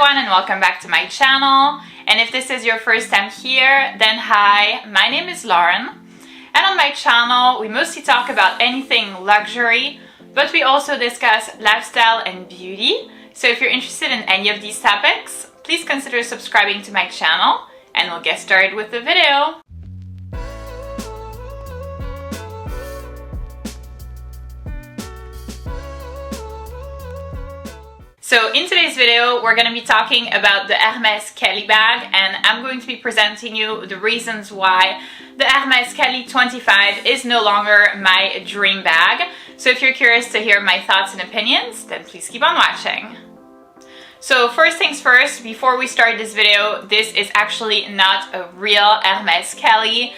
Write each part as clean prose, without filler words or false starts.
everyone and welcome back to my channel. And if this is your first time here, then hi, my name is Lauren. And on my channel, we mostly talk about anything luxury, but we also discuss lifestyle and beauty. So if you're interested in any of these topics, please consider subscribing to my channel and we'll get started with the video. So in today's video, we're going to be talking about the Hermès Kelly bag, and I'm going to be presenting you the reasons why the Hermès Kelly 25 is no longer my dream bag. So if you're curious to hear my thoughts and opinions, then please keep on watching. So first things first, before we start this video, this is actually not a real Hermès Kelly.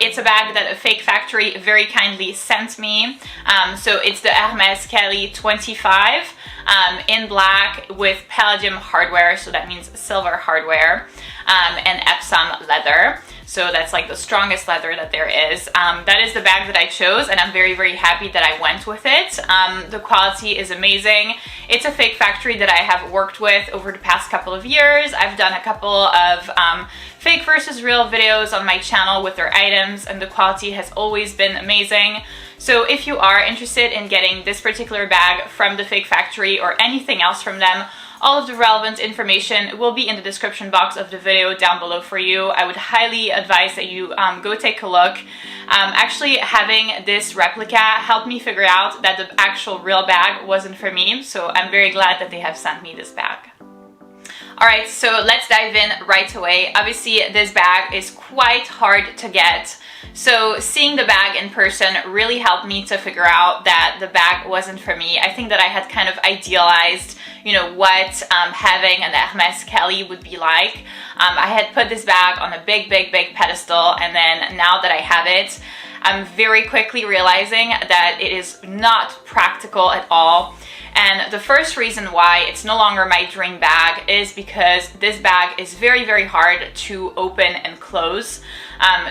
It's a bag that a fake factory very kindly sent me. So it's the Hermès Kelly 25 in black with palladium hardware, so that means silver hardware, and Epsom leather. So that's like the strongest leather that there is. That is the bag that I chose, and I'm very, very happy that I went with it. The quality is amazing. It's a fake factory that I have worked with over the past couple of years. I've done a couple of fake versus real videos on my channel with their items, and the quality has always been amazing. So if you are interested in getting this particular bag from the fake factory or anything else from them, all of the relevant information will be in the description box of the video down below for you. I would highly advise that you go take a look. Actually, having this replica helped me figure out that the actual real bag wasn't for me, so I'm very glad that they have sent me this bag. Alright, so let's dive in right away. Obviously, this bag is quite hard to get. So seeing the bag in person really helped me to figure out that the bag wasn't for me. I think that I had kind of idealized, what having an Hermès Kelly would be like. I had put this bag on a big pedestal, and then now that I have it, I'm very quickly realizing that it is not practical at all. And the first reason why it's no longer my dream bag is because this bag is very, very hard to open and close.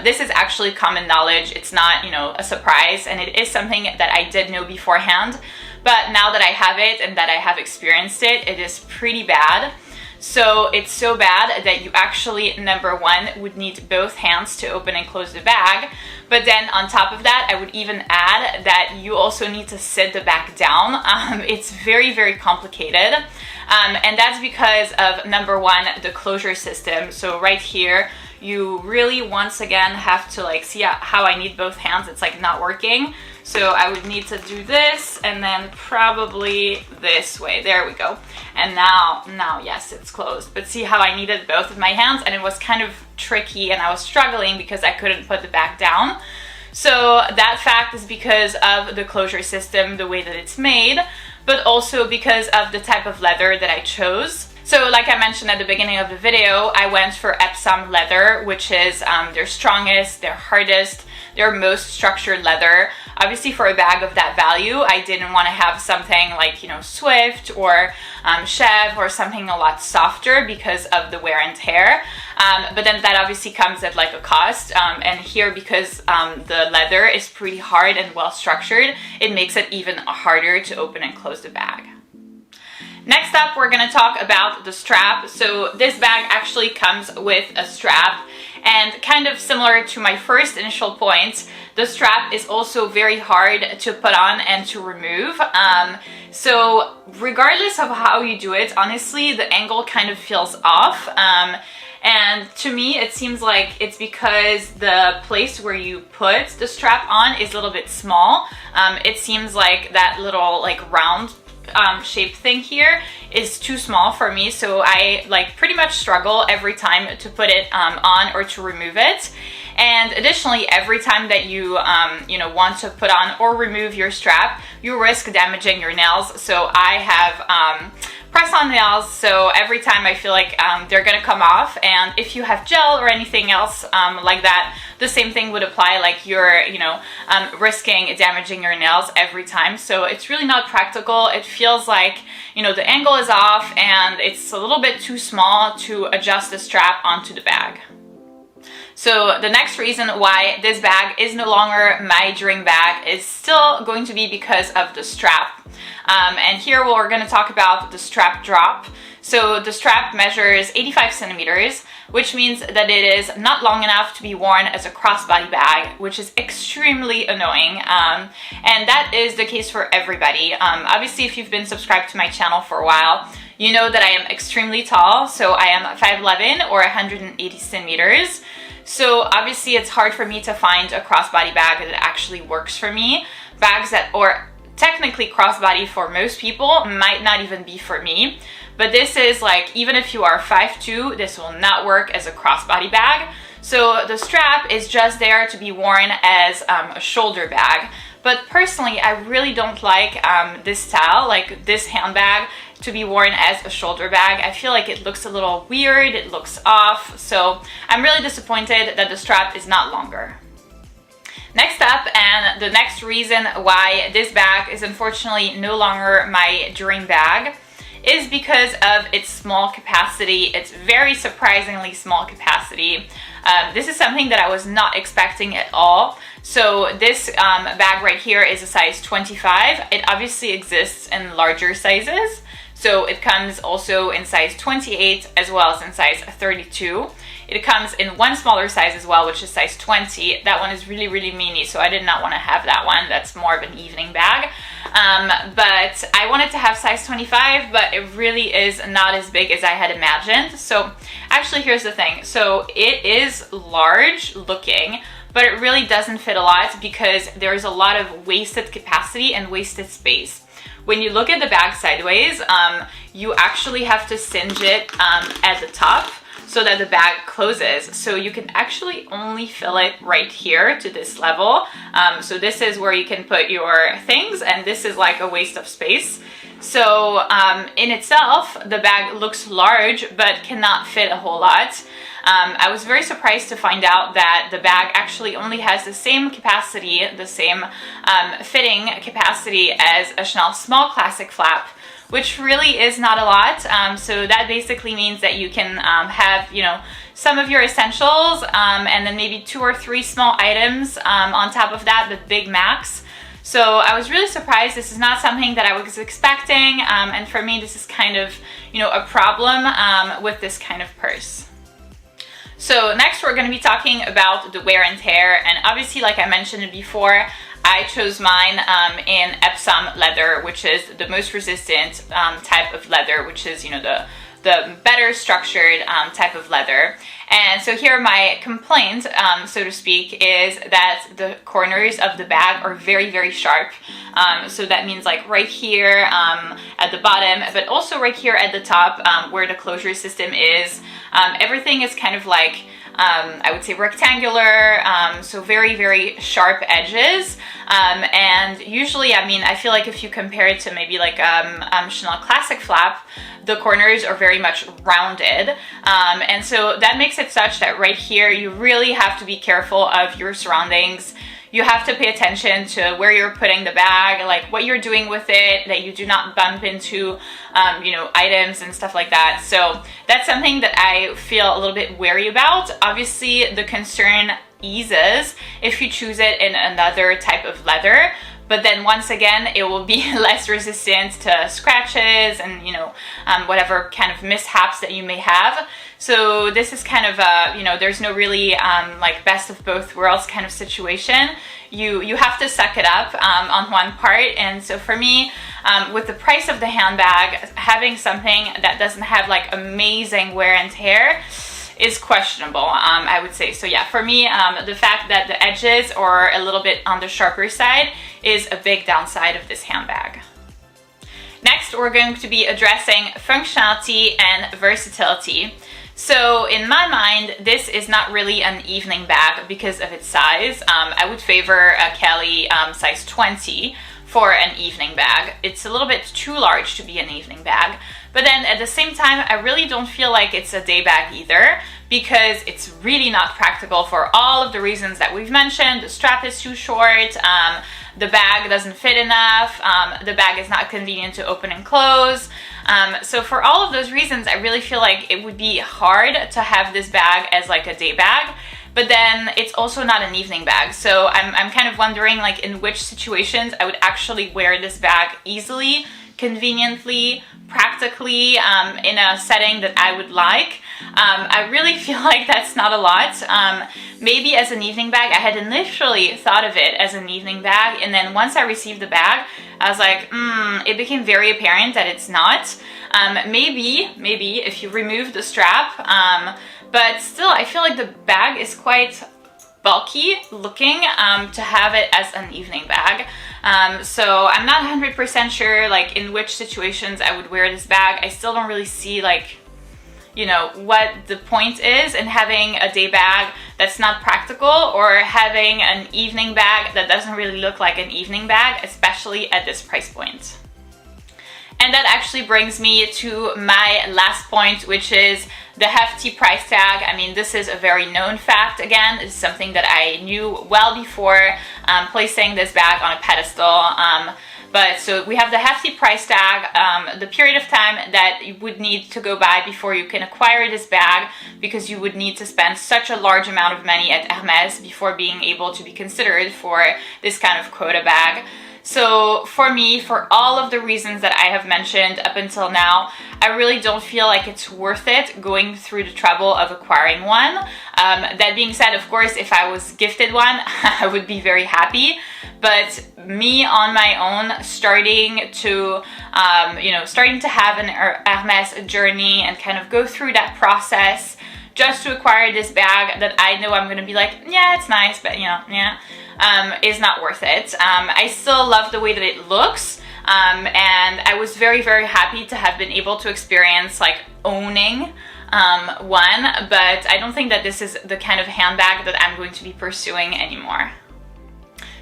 This is actually common knowledge. It's not, a surprise, and it is something that I did know beforehand. But now that I have it and that I have experienced it, it is pretty bad. So it's so bad that you actually, number one, would need both hands to open and close the bag. But then on top of that, I would even add that you also need to sit the bag down. It's very, very complicated. And that's because of, number one, the closure system. So right here, you really, once again, have to see how I need both hands. It's not working. So I would need to do this and then probably this way. There we go. And now, yes, it's closed. But see how I needed both of my hands, and it was kind of tricky, and I was struggling because I couldn't put the bag down. So that fact is because of the closure system, the way that it's made, but also because of the type of leather that I chose. So like I mentioned at the beginning of the video, I went for Epsom leather, which is their strongest, their hardest, their most structured leather. Obviously, for a bag of that value, I didn't want to have something like, Swift or Chev or something a lot softer because of the wear and tear. But then that obviously comes at a cost. And here, because the leather is pretty hard and well structured, it makes it even harder to open and close the bag. Next up, we're going to talk about the strap. So this bag actually comes with a strap, and kind of similar to my first initial point, the strap is also very hard to put on and to remove. So regardless of how you do it, honestly, the angle kind of feels off. And to me, it seems like it's because the place where you put the strap on is a little bit small. It seems like that little round shape thing here is too small for me, so I pretty much struggle every time to put it on or to remove it. And additionally, every time that you want to put on or remove your strap, you risk damaging your nails. So I have press-on nails, so every time I feel like they're gonna come off. And if you have gel or anything else like that, the same thing would apply. You're risking damaging your nails every time. So it's really not practical. It feels like the angle is off, and it's a little bit too small to adjust the strap onto the bag. So the next reason why this bag is no longer my dream bag is still going to be because of the strap. And here we're going to talk about the strap drop. So the strap measures 85 centimeters, which means that it is not long enough to be worn as a crossbody bag, which is extremely annoying. And that is the case for everybody. Obviously, if you've been subscribed to my channel for a while, you know that I am extremely tall. So I am 5'11" or 180 centimeters. So obviously it's hard for me to find a crossbody bag that actually works for me. Bags that are technically crossbody for most people might not even be for me. But this is like, even if you are 5'2", this will not work as a crossbody bag. So the strap is just there to be worn as a shoulder bag. But personally, I really don't like this style, like this handbag, to be worn as a shoulder bag. I feel like it looks a little weird, it looks off, so I'm really disappointed that the strap is not longer. Next up, and the next reason why this bag is unfortunately no longer my dream bag, is because of its small capacity. It's very surprisingly small capacity. This is something that I was not expecting at all. So this bag right here is a size 25. It obviously exists in larger sizes. So it comes also in size 28 as well as in size 32. It comes in one smaller size as well, which is size 20. That one is really, really mini, so I did not want to have that one. That's more of an evening bag. But I wanted to have size 25, but it really is not as big as I had imagined. So actually, here's the thing. So it is large looking, but it really doesn't fit a lot because there's a lot of wasted capacity and wasted space. When you look at the bag sideways, you actually have to cinch it at the top so that the bag closes. So you can actually only fill it right here to this level. So this is where you can put your things, and this is like a waste of space. So in itself, the bag looks large, but cannot fit a whole lot. I was very surprised to find out that the bag actually only has the same capacity, the same fitting capacity as a Chanel small classic flap, which really is not a lot. So that basically means that you can have, you know, some of your essentials and then maybe 2 or 3 small items on top of that, the big max. So I was really surprised. This is not something that I was expecting, and for me this is kind of, you know, a problem with this kind of purse. So next we're going to be talking about the wear and tear, and obviously, like I mentioned before, I chose mine in Epsom leather, which is the most resistant type of leather, which is, you know, the better structured type of leather. And so here my complaint, so to speak, is that the corners of the bag are very, very sharp. So that means like right here at the bottom, but also right here at the top where the closure system is. Everything is kind of like, I would say rectangular, so very, very sharp edges. And usually, I mean, I feel like if you compare it to maybe like Chanel classic flap, the corners are very much rounded. And so that makes it such that right here, you really have to be careful of your surroundings. You have to pay attention to where you're putting the bag, like what you're doing with it, that you do not bump into, you know, items and stuff like that. So that's something that I feel a little bit wary about. Obviously, the concern eases if you choose it in another type of leather. But then once again, it will be less resistant to scratches and, you know, whatever kind of mishaps that you may have. So this is kind of a, you know, there's no really like best of both worlds kind of situation. You have to suck it up on one part. And so for me, with the price of the handbag, having something that doesn't have like amazing wear and tear is questionable, I would say. So yeah, for me, the fact that the edges are a little bit on the sharper side is a big downside of this handbag. Next, we're going to be addressing functionality and versatility. So in my mind, this is not really an evening bag because of its size. I would favor a Kelly size 20 for an evening bag. It's a little bit too large to be an evening bag. But then at the same time, I really don't feel like it's a day bag either because it's really not practical for all of the reasons that we've mentioned. The strap is too short, the bag doesn't fit enough, the bag is not convenient to open and close. So for all of those reasons, I really feel like it would be hard to have this bag as like a day bag. but then it's also not an evening bag. So I'm kind of wondering like in which situations I would actually wear this bag easily, conveniently, practically, in a setting that I would like. I really feel like that's not a lot. Maybe as an evening bag, I had initially thought of it as an evening bag, and then once I received the bag, I was like, it became very apparent that it's not. Maybe if you remove the strap, but still I feel like the bag is quite bulky looking to have it as an evening bag. So I'm not 100% sure like in which situations I would wear this bag. I still don't really see like, you know, what the point is in having a day bag that's not practical, or having an evening bag that doesn't really look like an evening bag, especially at this price point. And that actually brings me to my last point, which is the hefty price tag. I mean, this is a very known fact. Again, it's something that I knew well before placing this bag on a pedestal. But so we have the hefty price tag, the period of time that you would need to go by before you can acquire this bag, because you would need to spend such a large amount of money at Hermès before being able to be considered for this kind of quota bag. So for me, for all of the reasons that I have mentioned up until now, I really don't feel like it's worth it going through the trouble of acquiring one. That being said, of course, if I was gifted one, I would be very happy. But me on my own, starting to have an Hermès journey and kind of go through that process just to acquire this bag that I know I'm gonna be like, yeah, it's nice, but you know, yeah, is not worth it. I still love the way that it looks, and I was very, very happy to have been able to experience like owning one, but I don't think that this is the kind of handbag that I'm going to be pursuing anymore.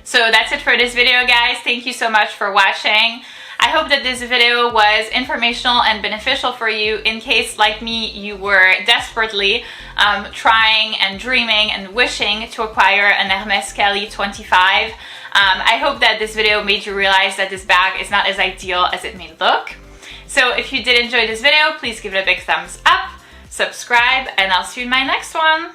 So that's it for this video, guys. Thank you so much for watching. I hope that this video was informational and beneficial for you in case, like me, you were desperately trying and dreaming and wishing to acquire an Hermès Kelly 25. I hope that this video made you realize that this bag is not as ideal as it may look. So if you did enjoy this video, please give it a big thumbs up, subscribe, and I'll see you in my next one.